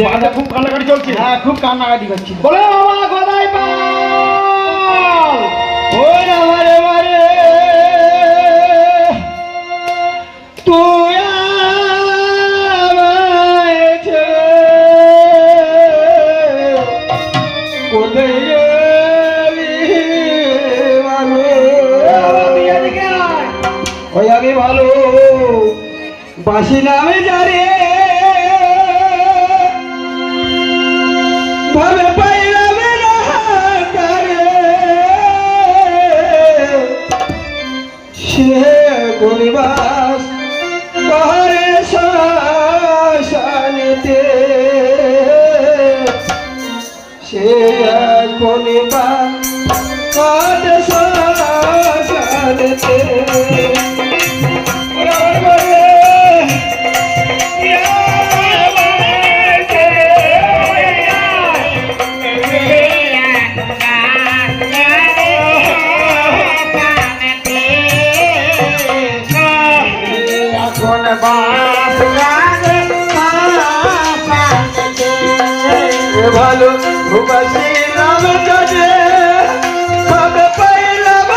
বাড়িতে খুব কান্নাকাটি চলছে। হ্যাঁ, খুব কান্নাকাটি করছি। বলে বাবা গদাই পাল, ওই আমারে মারে তুই আমায় ছেড়ে কোথায় গেলি ভালো? ওই আগে ভালো বাসি নামে যারে ভাবে পাইলাম না তারে, সে গরিবাস করে শাসনেতে, সে গরিবাস করে শাসনেতে। ভালো ভুবাসী নাম যাবে ভাবে পাইলাম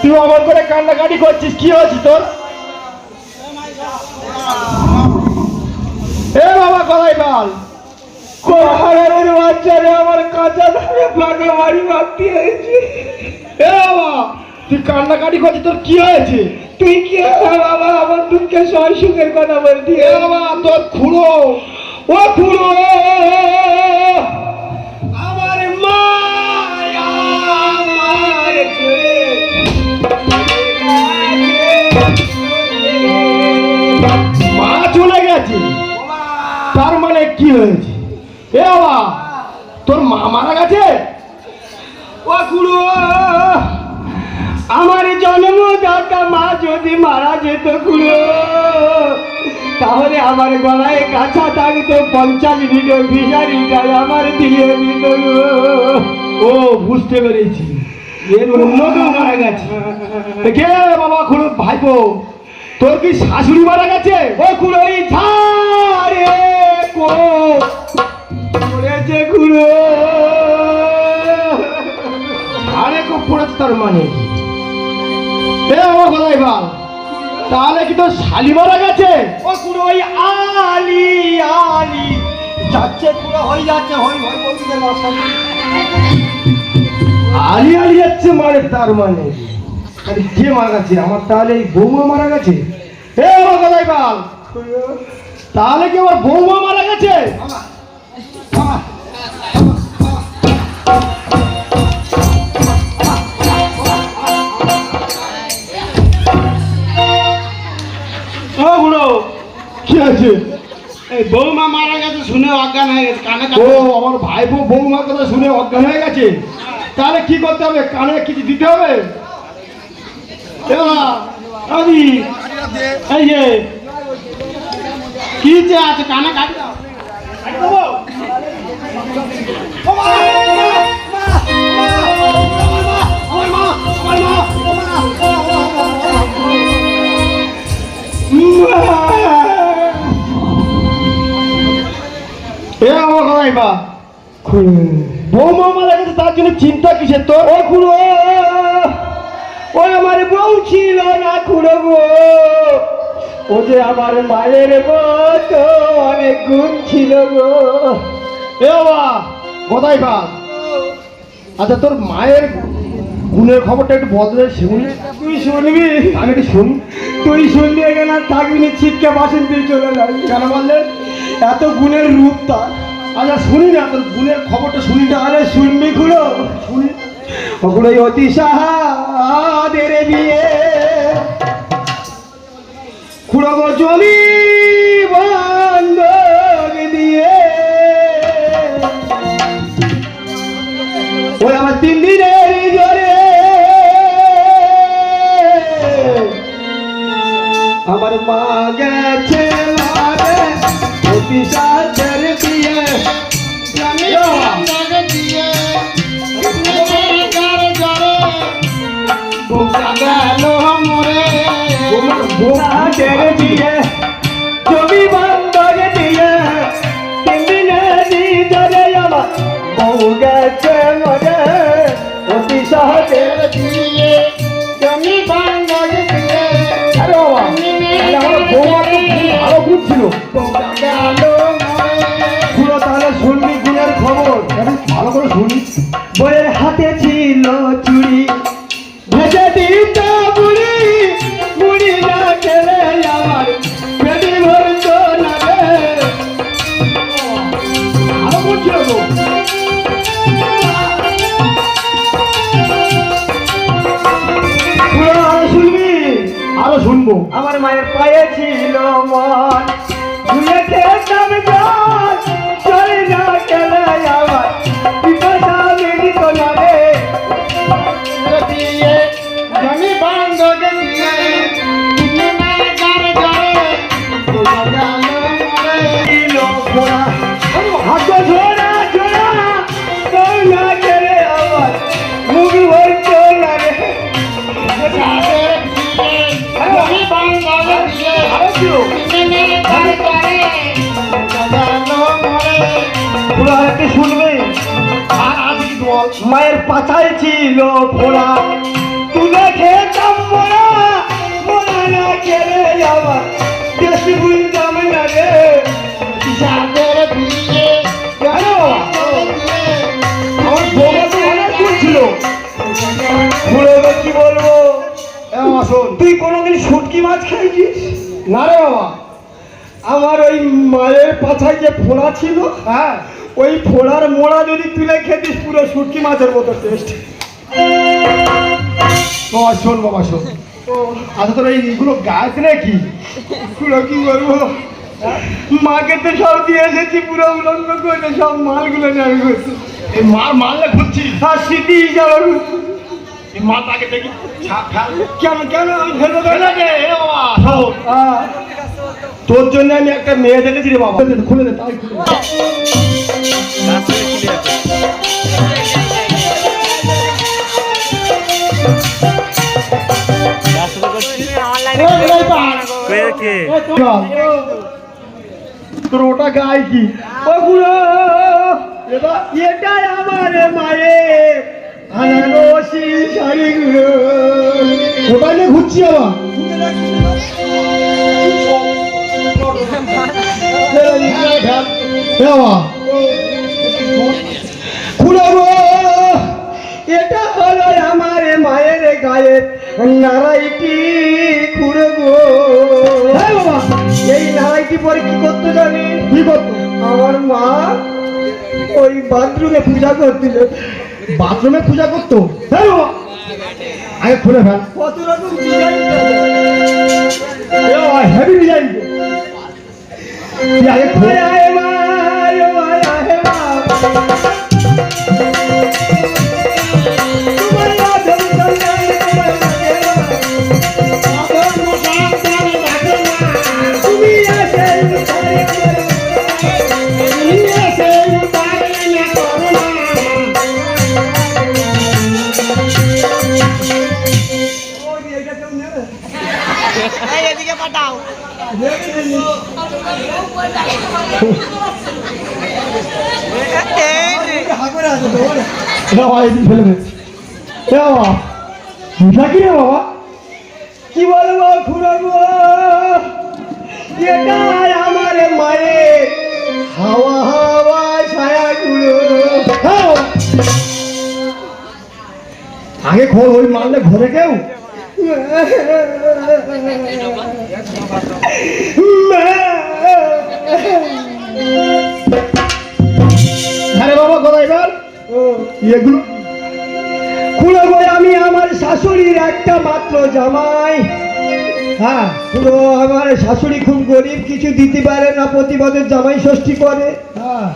তুই আমার করে কান্নাকাটি করছিস, কি হয়েছে তোর? এ বাবা গদাই পাল, কোহারের বাচ্চারে আমার কাঁচা ধারে পাকা বাড়ি ভাবতে হয়েছে। এ বাবা তুই কান্নাকাটি করছিস, তোর কি হয়েছে? তুই কি বাবা আমার দুঃখে সয় সুখের কথা বলতি? এ বাবা তোর খুড়ো, ও খুড়ো আমার মা আমার মা চলে গেছে, তার মানে কি হয়েছে? এ বাবা তোর মা মারা গেছে? ও খুড়ো আমার জন্মদাতা মা যদি মারা যেত খুড়ো, তাহলে আমার গলায় কাঁচা থাকতো 50 লিটার ভিসারিটাই আমার দিয়ে দিত। ও বুঝতে পেরেছি, এর অন্যকেও মারা গেছে। কে বাবা খুড়ো ভাইপো? তোর কি শাশুড়ি মারা গেছে? ও খুড়ো ওই ঝাড়ে পড়েছে খুড়ো। আরে খুব পড়েছে তার মানে কি? এ আমার কোথায় বল, তাহলে কি তোর শালি মারা গেছে? ও খুড়ো ওই আলি আলি যাচ্ছে খুড়ো, হয়ে যাচ্ছে, হই হই বলছে না শাশুড়ি। আলি আলি যাচ্ছে মানে তার মানে কি? আরে কে মারা গেছে? আমার তাহলে এই বৌমা মারা গেছে? এ আমার কোথায় বল, তাহলে কি আমার বৌমা মারা গেছে? ও খুড়ো কি আছে? এই বৌমা মারা গেছে শুনে অজ্ঞান হয়ে গেছে, কানে ও আমার ভাই বৌমার কথা শুনে অজ্ঞান হয়ে গেছে। তাহলে কি করতে হবে? কানে কিছু দিতে হবে। আমি এই যে কি যে আছে কানে কাটি দাও। এ আমার কোথায় বা, বৌমা মারা গেছে তার জন্য চিন্তা কিসের তোর? ও খুড়ো ও আমার বউ ছিল না খুড়ো গো, ও যে আমার মায়ের মতো অনেক গুণ ছিল গো। এ বাবা কোথায় বা? আচ্ছা তোর মায়ের গুণের খবরটা একটু বদলে শুনি। তুই শুনবি? আমি একটু শুনি। তুই শুনবি এখানে আর থাকবি না, ছিটকে বাসন দিয়ে চলে যাবি। কেন বললেন? এত গুণের রূপ তার। আচ্ছা শুনি না, তোর গুণের খবরটা শুনি। তাহলে শুনবি খুড়ো? শুনি। ওগুলো অতি সাহাদের বিয়ে খুড়ো গো জমি বন্ধক দিয়ে, ওই আমার 3 দিনের জোরে আমার মা গেছে লারে অতি সাহাদের বিয়ে। জমি বন্ধক দিয়ে 3 দিনের জোরে আমার বউ গেছে মরে অতি সাহাদের বিয়ে। জমি বন্ধক দিয়ে আরে বাবা, তাহলে আমার বৌমা তো খুব ভালো গুণ ছিল। পুরো তাহলে শুনবি গুণের খবর। ভালো করে শুনি। বইয়ের হাতে ছিল চুড়ি, ভেজে দিত বুড়ি, বুড়ি না খেলে আমার পেটি ভরত না রে। ভালো গুণ ছিল তো। পুরো আরো শুনবি? আরো শুনবো। আমার মায়ের পায়ে ছিল মন, ধুয়ে খেতাম জল, চলে না খেলে আমার পিপাসা মিলিত না রে। জমি বন্ধক দিয়ে ছিল ঘোড়া, হাত ঝোড়া ঝোড়া, কেউ না খেলে আমার মুখ ভরত না রে। ভালো ছিল। পুরো আরেকটা শুনবে? আর আজ কি বল? মায়ের পাছায় ছিল ফোড়া, তুলে খেতাম মোড়া, মোড়া না খেলে আমার দেশ বুঝতাম না রে। কেন? আমার বৌমা তো অনেক গুণ ছিল। পুরো কি বলবো? এ বাবা শোন। তুই কোনোদিন শুটকি মাছ খাইছিস? না রে বাবা। আমার ওই মায়ের পাছায় যে ফোড়া ছিল, হ্যাঁ, ওই ফোড়ার মোড়া যদি তুলে খেতিস পুরো শুটকি মাছের মতো টেস্ট। বাবা শোন, বাবা শোন। আচ্ছা তোর এইগুলো গাছ নাকি? পুরো কি বলবো, মাকে তো সব দিয়ে এসেছি, পুরো উলঙ্গ করে সব মালগুলো নেমে গেছে। এই মারলে ঘুরছিস? আর স্মৃতি হিসাবে এই মাল তাকে দেখি ছাপ ফেল। কেন কেন আমি ফেলে দেবো ফেলে দে, এ বাবা শোন। আহ, তোর জন্য আমি একটা মেয়ে দেখেছি রে বাবা। খুলে দে, তাই খুলে দে। অনলাইনে তোর ওটা গায়ে কি? ও খুড়ো, এটা আমার মায়ের আনারসি শাড়ি গুলো। ওটা নিয়ে ঘুরছি আবার। খুড়ো গো, এটা হলো আমার মায়ের গায়ের নারাইটি। খুড়ো গো, হ্যাঁ বাবা, এই নারাইটি পরে কি করতে জানি? কি করতো? আমার মা ওই বাথরুমে পূজা করছিল। বাথরুমে পূজা করতো? হ্যাঁ বাবা, আগে খুলে ফেল। কত রকম ডিজাইন হেভি ডিজাইন। তুই আগে খোল। কি বলবো খুড়ো, এটা আমার মায়ের হাওয়া হাওয়া ছায়া গুলো। আগে খোল, ওই মারলে ঘরে কেউ। আরে বাবা কথা এবার এগুলো খুড়ো গো, আমি আমার শাশুড়ির একটা মাত্র জামাই। হ্যাঁ খুড়ো, আমার শাশুড়ি খুব গরিব, কিছু দিতে পারে না, প্রতি বছর জামাই ষষ্ঠী করে। হ্যাঁ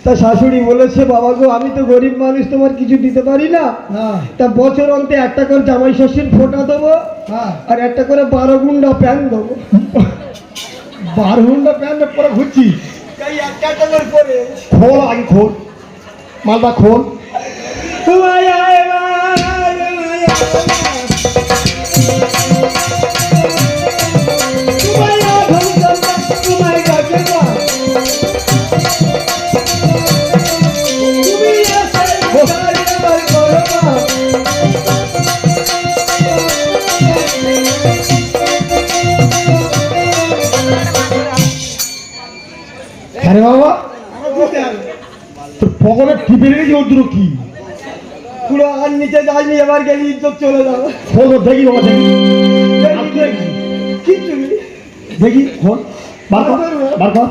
তা শাশুড়ি বলেছে, বাবা গো আমি তো গরিব মানুষ, তোমার কিছু দিতে পারি না, হ্যাঁ তা বছর অন্তে একটা করে জামাই ষষ্ঠীর ফোঁটা দেবো হ্যাঁ আর একটা করে 12 গুন্ডা প্যান্ট দেবো। 12 ঘন্টা প্যান্ট পরে ঘুরছি। খোল আগে খোল, মালটা খোল। আরে বাবা, তোর পকেটে টিপে রেখেছি ওর কি? পুরো আর নিচে যায়নি, এবার গেলে ইজ্জত চলে যাবে। খোল ওর দেখি বাবা, দেখি কিচ্ছু নেই। দেখি খোল, বার কর, বার কর।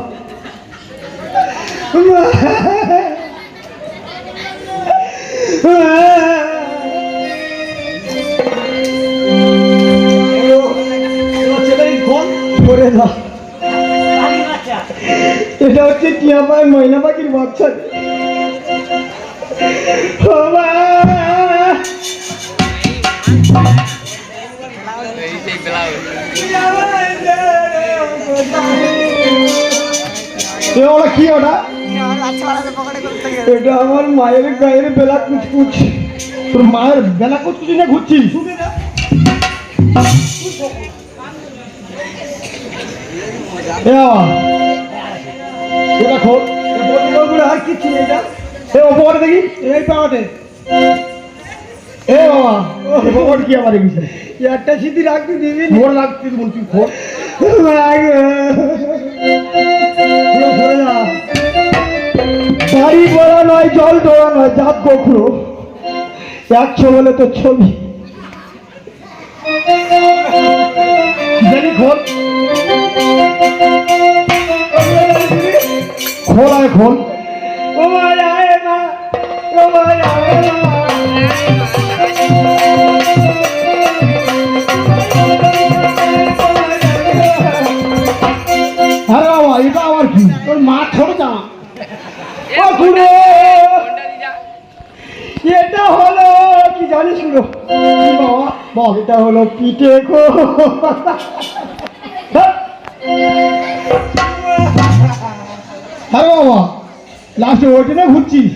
করে দাও। এটা হচ্ছে টিয়া পায় ময়না পাখির বাচ্চা। ওটা কি? ওটা এটা আমার মায়ের গায়ের বেলা কুচকুচ। তোর মায়ের বেলা কুচকুচি না ঘুরছিস? এটা খোল, আর কিছু নেই। এ ওপরে দেখি, এই পাওয়াতে এ বাবা ওপর কি আবার এগিয়েছে? একটা সিদ্ধি রাখতে দিবি। মোড় লাগতে তুই খোল। বাড়ি বড়া নয়, জল ডোড়া নয়, জাত গোখরো 100 বলে তো ছবি। দেখি খোল, খোল আয় খোল। ও মায় আয় মা, ও মায় আয় মা। আরে বাবা, এটা আবার কি? তোর মা ছোট জামা। ও খুড়ো, এটা হলো কি জানিস খুড়ো? কি বাবা বল? এটা হলো পিঠে খো। আরে বাবা, লাস্টে ওইটা না ঘুরছিস?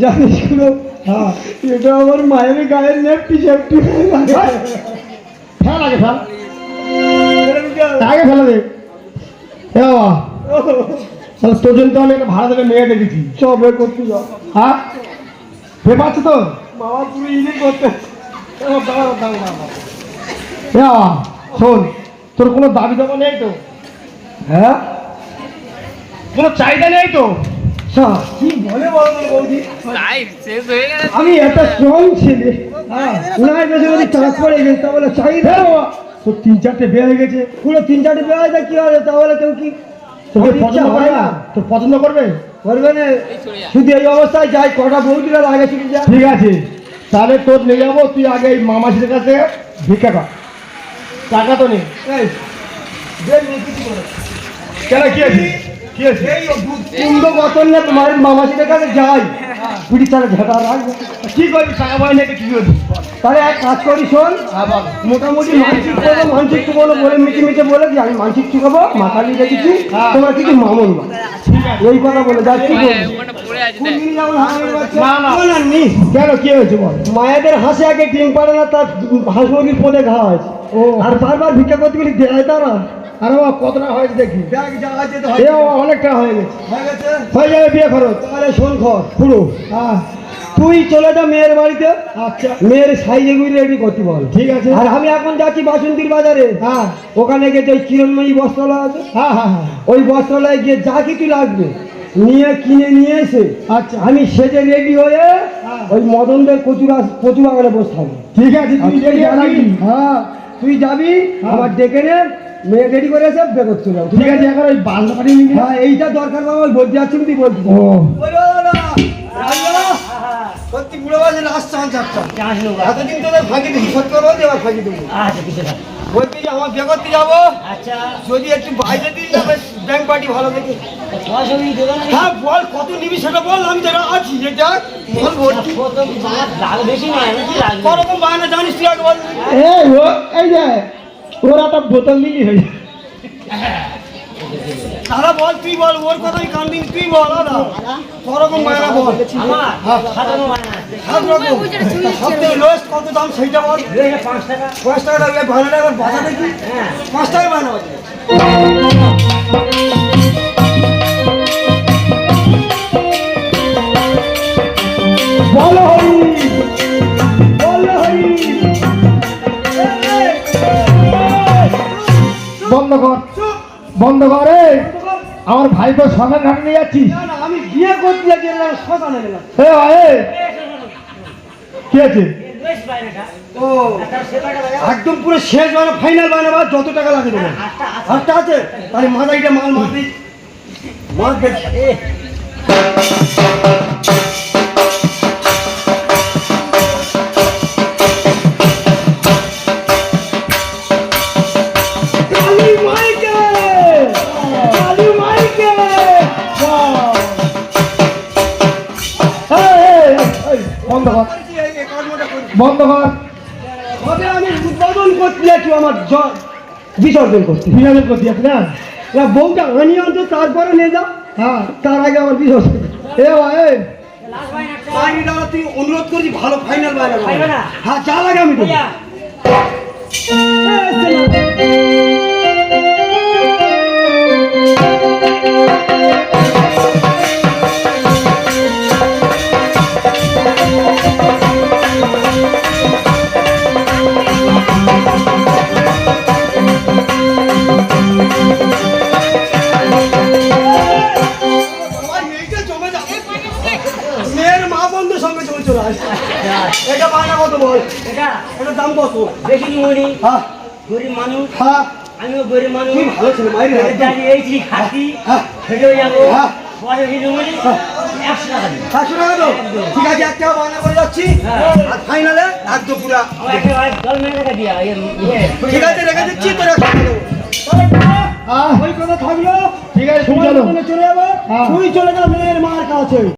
জানিস খুড়ো, হ্যাঁ এটা আমার মায়ের গায়ের নেপটি সেপটি। ফেল আগে ফেল। আগে ফেলে দে। এ বাবা, তাহলে তোর জন্য তো আমি একটা ভাড়া থেকে মেয়ে দেখেছি। সব বের করতে যাও। হ্যাঁ, ভেবে পাচ্ছ তো? বাবা পুরো ইজি করতে। দাঁড়াও। এ বাবা, শোন, তোর কোনো দাবি দাবা নেই তো? হ্যাঁ, কোনো চাহিদা নেই তো? কি বলে বলো তো বৌদি? লাইফ শেষ হয়ে গেছে। আমি একটা স্ট্রং ছেলে। হ্যাঁ, উনার কাছে যদি চাপ পড়ে গেছে তাহলে চাহিদা। হ্যাঁ বাবা, তোর 3-4টে বিয়ে হয়ে গেছে, পুরো 3-4টে বিয়ে হয় কি হবে? তাহলে কেউ কি তোকে আমার পছন্দ ইচ্ছা করে হয় না? না? তোর পছন্দ করবে? করবে না? শুধু এই অবস্থায় যাই, কটা বৌদিরা লাগে শুধু যা। ঠিক আছে, তাহলে তোর নিয়ে যাবো, তুই আগে এই মামাসির কাছে ভিক্ষা কর। টাকা তো নেই। এই, বের নিয়ে কিছু করো। কেন, কি আছে? কি আছে? এই কুন্দ বতন না তোমার মামাসিদের কাছে যাই, পিঠি চালে ঝাঁটা রাখবে। কি করবি? টাকা পয়সা নেই তো কি করবি? তাহলে এক কাজ করি, শোন, মোটামুটি মানসিক করবো, মানসিক চুকাবো বলে মিটে বলে যে আমি মানসিক চুকাবো, মাথালি দেখেছি, তোমরা কিছু মামুন না, এই কথা বলে যা। কি করবি? ওখানে পড়ে আছে কোন দেখ। দিনই যেমন হারানোর বাচ্চা। না, না। না, নি। কেন, কি হয়েছে বল? মায়েদের হাসে আগে ডিম পারে না, তার হাঁস মুরগির পদে ঘা আছে। ও। আর বারবার ভিক্ষা করতে গেলে দেয় তারা। আরে বাবা, কতটা হয়েছে দেখি। দেখ যা আছে তো এ বাবা, অনেকটা হয়ে গেছে। হয়ে গেছে। হয়ে যাবে বিয়ে খরচ। তাহলে শোন খর পুরো, হ্যাঁ, তুই চলে যা মেয়ের বাড়িতে, আচ্ছা, মেয়ের সাইজে গুলি রেডি করতে বল। ঠিক আছে। আর আমি এখন যাচ্ছি বাসন্তীর বাজারে। হ্যাঁ, ওখানে গিয়ে যে কিরণময়ী বস্ত্রালয় আছে, হ্যাঁ, হ্যাঁ, হ্যাঁ, ওই বস্ত্রালয়ে গিয়ে যা কিছু লাগবে নিয়ে কিনে নিয়ে এসে আচ্ছা, আমি সেজে রেডি হয়ে হ্যাঁ। ওই মদনদের কচু বাগানে বসে থাকবো। ঠিক আছে, আর তুই তুই রেডি যাবি, রাখবি। হ্যাঁ তুই যাবি, হ্যাঁ। আমার ডেকে নে, মেয়ে রেডি করে এসে বেরোতে চলে যাবো। ঠিক আছে, এখন ওই বালটা পাঠিয়ে নিবি। হ্যাঁ, এইটা দরকার বাবা, ওই বলতে যাচ্ছি তুই বলছি। ও, সত্যি বুড়ো বাজে লাস্ট চান্স একটা। এতদিন তোদের ফাঁকি দিই, সত্যি করে বলছি, এবার ফাঁকি দেবো। বলছি যে আমার বিয়ে করতে যাবো, যদি একটু বাইরে দিই যাবে ব্যাংক পার্টি ভালো দেখে। হ্যাঁ বল, কত নিবি সেটা বল, আমি তো আছি। এটা বল ভর্তি করকম বায়না জানিস তুই আগে বল। এই ও, এই যে ওর একটা বোতল নিলি হয়ে যাবে। দাদা বল, তুই বল, ওর কথাই কান দিন, তুই বল দাদা করকম বায়না বল। সাত রকম। সবথেকে লোয়েস্ট কত দাম সেইটা বল। 5 টাকা লাগবে, বায়নাটা এবার বাজা দেখি। 5 টাকা বায়না বাজে। বলো হরি, বল হরি। বন্ধ কর, চুপ। বন্ধ কর। এই, আমার ভাই তো শ্মশান ঘাটে নিয়ে যাচ্ছিস। না, না, আমি বিয়ে করতে যাচ্ছি, এরকম শ্মশানে গেলাম। এ ভাই, এই, কি আছে? ও, একদম পুরো শেষ বানা, ফাইনাল বানা, বা যত টাকা লাগে দেবো। হাতটা আছে, তাহলে মাথাইটা মাল মার দিই, মার দেখি। কালী মাইকে, কালী মাইকে। এই, বন্ধ কর, এই কর্মটা করি। বন্ধ কর। তবে আমি উদ্বোধন করতে যাচ্ছি, আমার বিসর্জন করতে। বিড়ালের করতে যাচ্ছি না? না, বউটা আনিয়ে আনতো, তারপরে নিয়ে যাও। হ্যাঁ, তার আগে আমার বিসর্জন। এ ভাই, এই, বাইরে দাঁড়া, তুই অনুরোধ করছি, ভালো ফাইনাল বাইরে। হ্যাঁ, যা লাগে আমি দেবো। মেয়ের মা বন্ধুর সঙ্গে চলে চলে আসছে। এটা বায়না কত বল? এটা দাম কত? বেশি নিমনি হ্যাঁ, গরিব মানুষ, হ্যাঁ, আমিও গরিব মানুষ, তুই ভালো ছেলে, মাইরে রাখ। দাঁড়িয়ে এইছি খাচ্ছি, হ্যাঁ, হেঁটেও যাবো, হ্যাঁ। পয়সা দিয়ে নিমনি 100 টাকা দিই। 500 টাকা তো? ঠিক আছে, একটা বায়না করে যাচ্ছি, আর ফাইনালে একদম পুরা। আমার একটা জল মেরে টাকা দিয়া ঠিক আছে, রেখে দিচ্ছি, তোর হ্যাঁ, ওই কথা থাকলো। ঠিক আছে, তুমি তোমার চলো। দোকানে চলে যাবো, হ্যাঁ। তুই চলে যা মেয়ের মার কাছে।